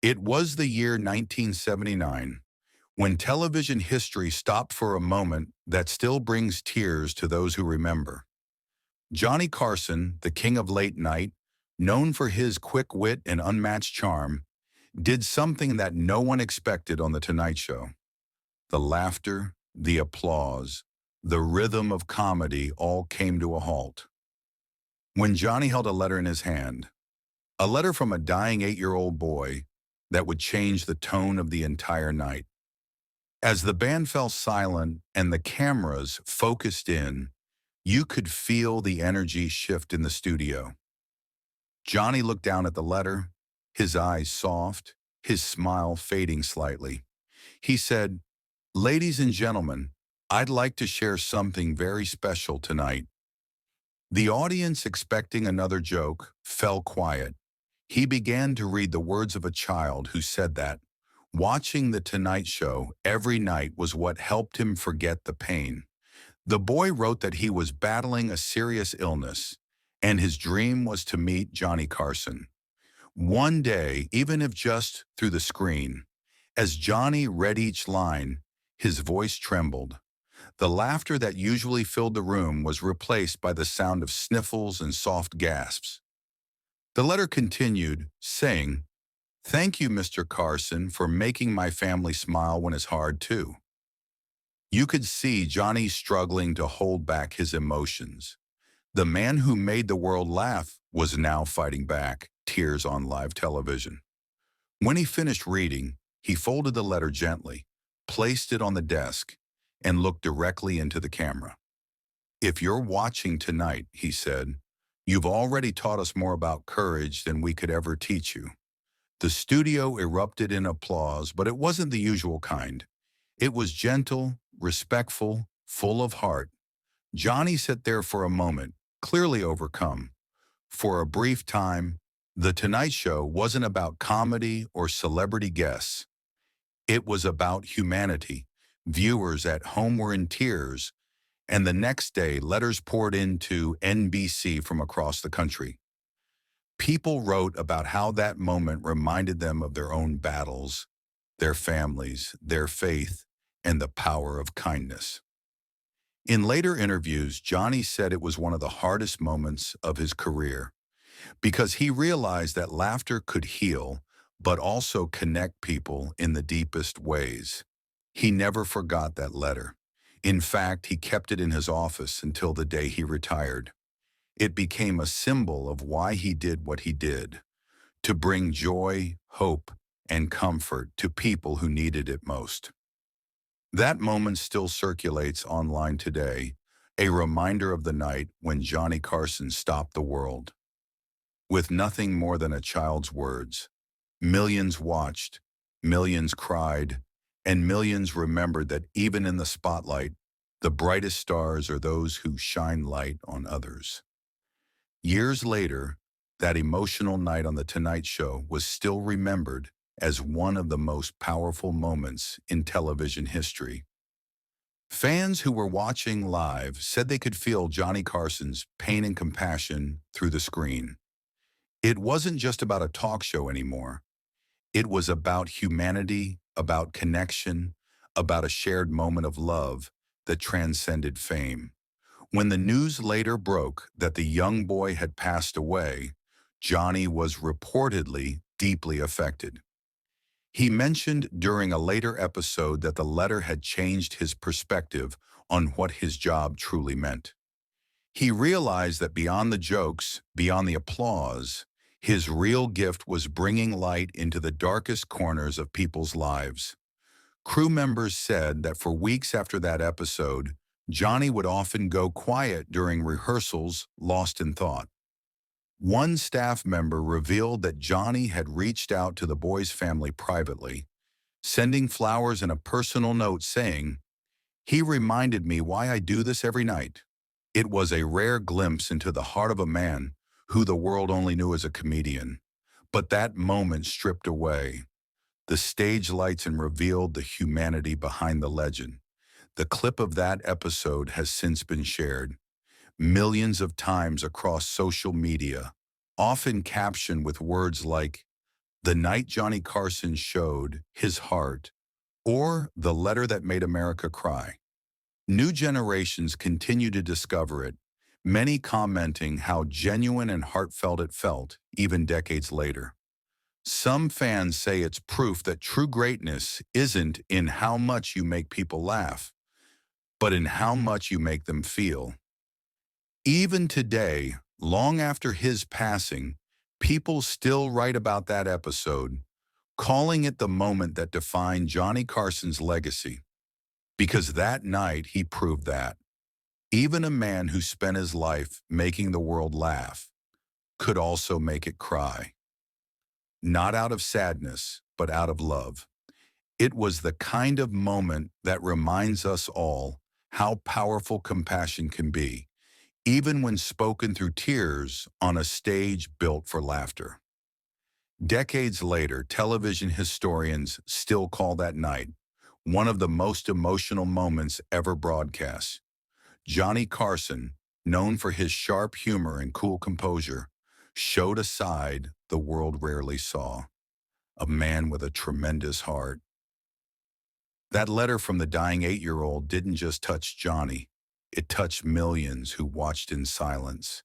It was the year 1979, when television history stopped for a moment that still brings tears to those who remember. Johnny Carson, the king of late night, known for his quick wit and unmatched charm, did something that no one expected on The Tonight Show. The laughter, the applause, the rhythm of comedy all came to a halt. When Johnny held a letter in his hand, a letter from a dying 8-year-old boy that would change the tone of the entire night. As the band fell silent and the cameras focused in, you could feel the energy shift in the studio. Johnny looked down at the letter, his eyes soft, his smile fading slightly. He said, "Ladies and gentlemen, I'd like to share something very special tonight." The audience, expecting another joke, fell quiet. He began to read the words of a child who said that watching The Tonight Show every night was what helped him forget the pain. The boy wrote that he was battling a serious illness, and his dream was to meet Johnny Carson. One day, even if just through the screen. As Johnny read each line, his voice trembled. The laughter that usually filled the room was replaced by the sound of sniffles and soft gasps. The letter continued, saying, "Thank you, Mr. Carson, for making my family smile when it's hard too." You could see Johnny struggling to hold back his emotions. The man who made the world laugh was now fighting back, tears on live television. When he finished reading, he folded the letter gently, placed it on the desk, and looked directly into the camera. "If you're watching tonight," he said, "you've already taught us more about courage than we could ever teach you." The studio erupted in applause, but it wasn't the usual kind. It was gentle, respectful, full of heart. Johnny sat there for a moment, clearly overcome. For a brief time, The Tonight Show wasn't about comedy or celebrity guests. It was about humanity. Viewers at home were in tears, and the next day, letters poured into NBC from across the country. People wrote about how that moment reminded them of their own battles, their families, their faith, and the power of kindness. In later interviews, Johnny said it was one of the hardest moments of his career because he realized that laughter could heal, but also connect people in the deepest ways. He never forgot that letter. In fact, he kept it in his office until the day he retired. It became a symbol of why he did what he did, to bring joy, hope, and comfort to people who needed it most. That moment still circulates online today, a reminder of the night when Johnny Carson stopped the world. With nothing more than a child's words, millions watched, millions cried, and millions remembered that even in the spotlight, the brightest stars are those who shine light on others. Years later, that emotional night on The Tonight Show was still remembered as one of the most powerful moments in television history. Fans who were watching live said they could feel Johnny Carson's pain and compassion through the screen. It wasn't just about a talk show anymore. It was about humanity, about connection, about a shared moment of love that transcended fame. When the news later broke that the young boy had passed away, Johnny was reportedly deeply affected. He mentioned during a later episode that the letter had changed his perspective on what his job truly meant. He realized that beyond the jokes, beyond the applause, his real gift was bringing light into the darkest corners of people's lives. Crew members said that for weeks after that episode, Johnny would often go quiet during rehearsals, lost in thought. One staff member revealed that Johnny had reached out to the boy's family privately, sending flowers and a personal note saying, "He reminded me why I do this every night." It was a rare glimpse into the heart of a man who the world only knew as a comedian. But that moment stripped away the stage lights and revealed the humanity behind the legend. The clip of that episode has since been shared millions of times across social media, often captioned with words like, The Night Johnny Carson Showed His Heart, or The Letter That Made America Cry. New generations continue to discover it, many commenting how genuine and heartfelt it felt, even decades later. Some fans say it's proof that true greatness isn't in how much you make people laugh, but in how much you make them feel. Even today, long after his passing, people still write about that episode, calling it the moment that defined Johnny Carson's legacy. Because that night he proved that even a man who spent his life making the world laugh could also make it cry. Not out of sadness, but out of love. It was the kind of moment that reminds us all how powerful compassion can be, even when spoken through tears on a stage built for laughter. Decades later, television historians still call that night one of the most emotional moments ever broadcast. Johnny Carson, known for his sharp humor and cool composure, showed a side the world rarely saw, a man with a tremendous heart. That letter from the dying 8-year-old didn't just touch Johnny, it touched millions who watched in silence,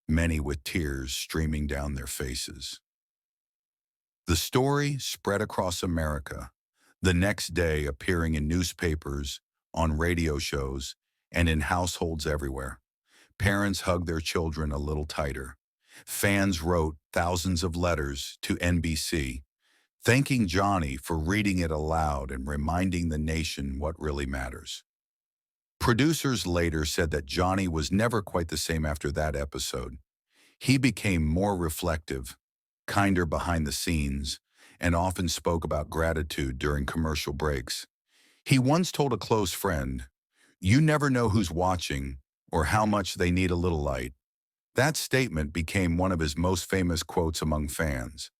many with tears streaming down their faces. The story spread across America, the next day appearing in newspapers, on radio shows, and in households everywhere. Parents hugged their children a little tighter. Fans wrote thousands of letters to NBC, thanking Johnny for reading it aloud and reminding the nation what really matters. Producers later said that Johnny was never quite the same after that episode. He became more reflective, kinder behind the scenes, and often spoke about gratitude during commercial breaks. He once told a close friend, "You never know who's watching or how much they need a little light." That statement became one of his most famous quotes among fans.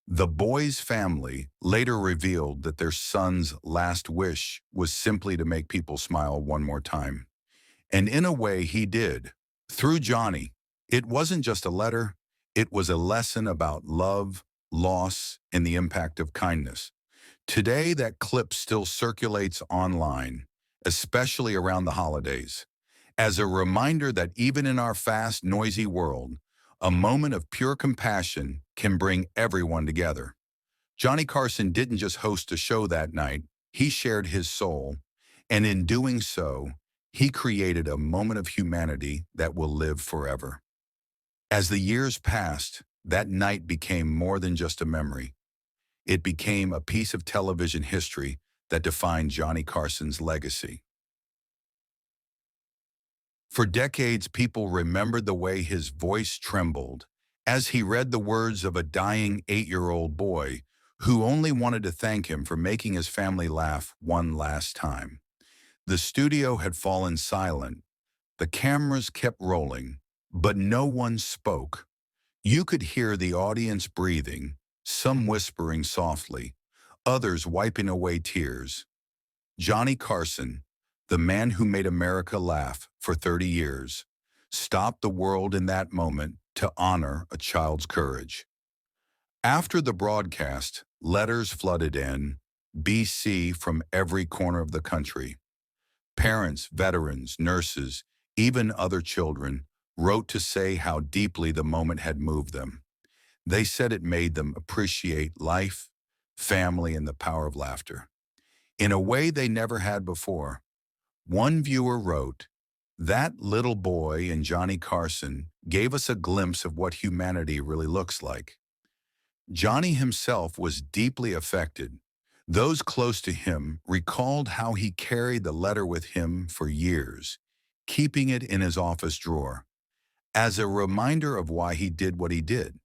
The boys' family later revealed that their son's last wish was simply to make people smile one more time. And in a way, he did. Through Johnny, it wasn't just a letter, it was a lesson about love, loss, and the impact of kindness. Today, that clip still circulates online, especially around the holidays, as a reminder that even in our fast, noisy world, a moment of pure compassion can bring everyone together. Johnny Carson didn't just host a show that night, he shared his soul, and in doing so, he created a moment of humanity that will live forever. As the years passed, that night became more than just a memory. It became a piece of television history that defined Johnny Carson's legacy. For decades, people remembered the way his voice trembled as he read the words of a dying 8-year-old boy who only wanted to thank him for making his family laugh one last time. The studio had fallen silent. The cameras kept rolling, but no one spoke. You could hear the audience breathing, some whispering softly, others wiping away tears. Johnny Carson, the man who made America laugh for 30 years, stopped the world in that moment to honor a child's courage. After the broadcast, letters flooded in, BC from every corner of the country. Parents, veterans, nurses, even other children wrote to say how deeply the moment had moved them. They said it made them appreciate life, family, and the power of laughter in a way they never had before. One viewer wrote, "That little boy and Johnny Carson gave us a glimpse of what humanity really looks like." Johnny himself was deeply affected. Those close to him recalled how he carried the letter with him for years, keeping it in his office drawer, as a reminder of why he did what he did.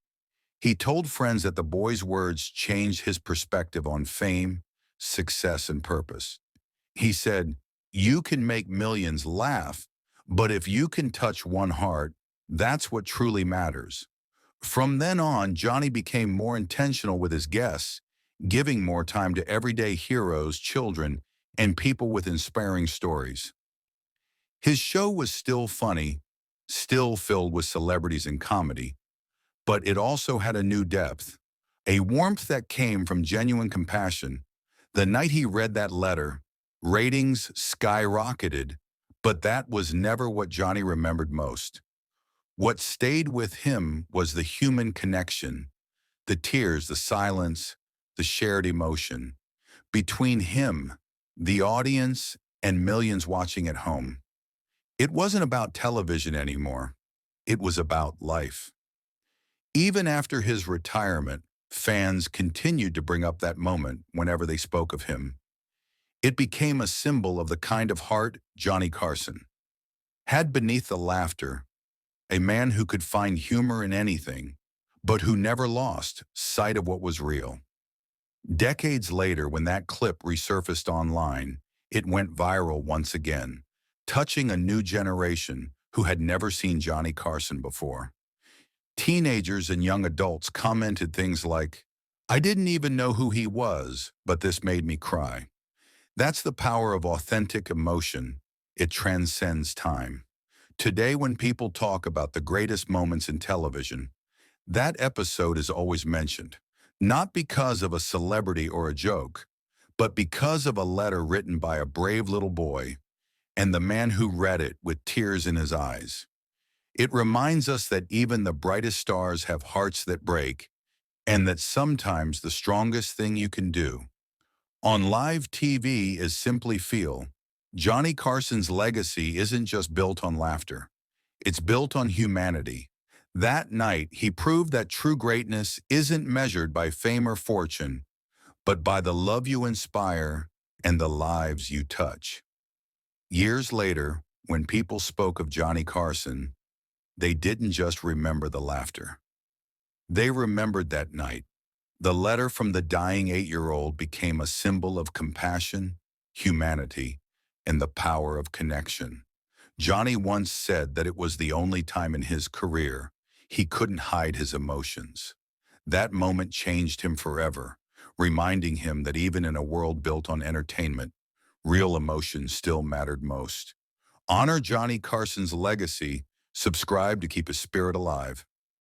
He told friends that the boy's words changed his perspective on fame, success, and purpose. He said, "You can make millions laugh, but if you can touch one heart, that's what truly matters." From then on, Johnny became more intentional with his guests, giving more time to everyday heroes, children, and people with inspiring stories. His show was still funny, still filled with celebrities and comedy, but it also had a new depth, A warmth that came from genuine compassion. The night he read that letter, ratings skyrocketed, but that was never what Johnny remembered most. What stayed with him was the human connection, the tears, the silence, the shared emotion. Between him, the audience, and millions watching at home. It wasn't about television anymore. It was about life. Even after his retirement, fans continued to bring up that moment whenever they spoke of him. It became a symbol of the kind of heart Johnny Carson had beneath the laughter, a man who could find humor in anything, but who never lost sight of what was real. Decades later, when that clip resurfaced online, it went viral once again, touching a new generation who had never seen Johnny Carson before. Teenagers and young adults commented things like, "I didn't even know who he was, but this made me cry." That's the power of authentic emotion. It transcends time. Today, when people talk about the greatest moments in television, that episode is always mentioned, not because of a celebrity or a joke, but because of a letter written by a brave little boy and the man who read it with tears in his eyes. It reminds us that even the brightest stars have hearts that break, and that sometimes the strongest thing you can do on live TV is simply feel. Johnny Carson's legacy isn't just built on laughter. It's built on humanity. That night, he proved that true greatness isn't measured by fame or fortune, but by the love you inspire and the lives you touch. Years later, when people spoke of Johnny Carson, they didn't just remember the laughter. They remembered that night. The letter from the dying 8-year-old became a symbol of compassion, humanity, and the power of connection. Johnny once said that it was the only time in his career he couldn't hide his emotions. That moment changed him forever, reminding him that even in a world built on entertainment, real emotions still mattered most. Honor Johnny Carson's legacy. Subscribe to keep his spirit alive.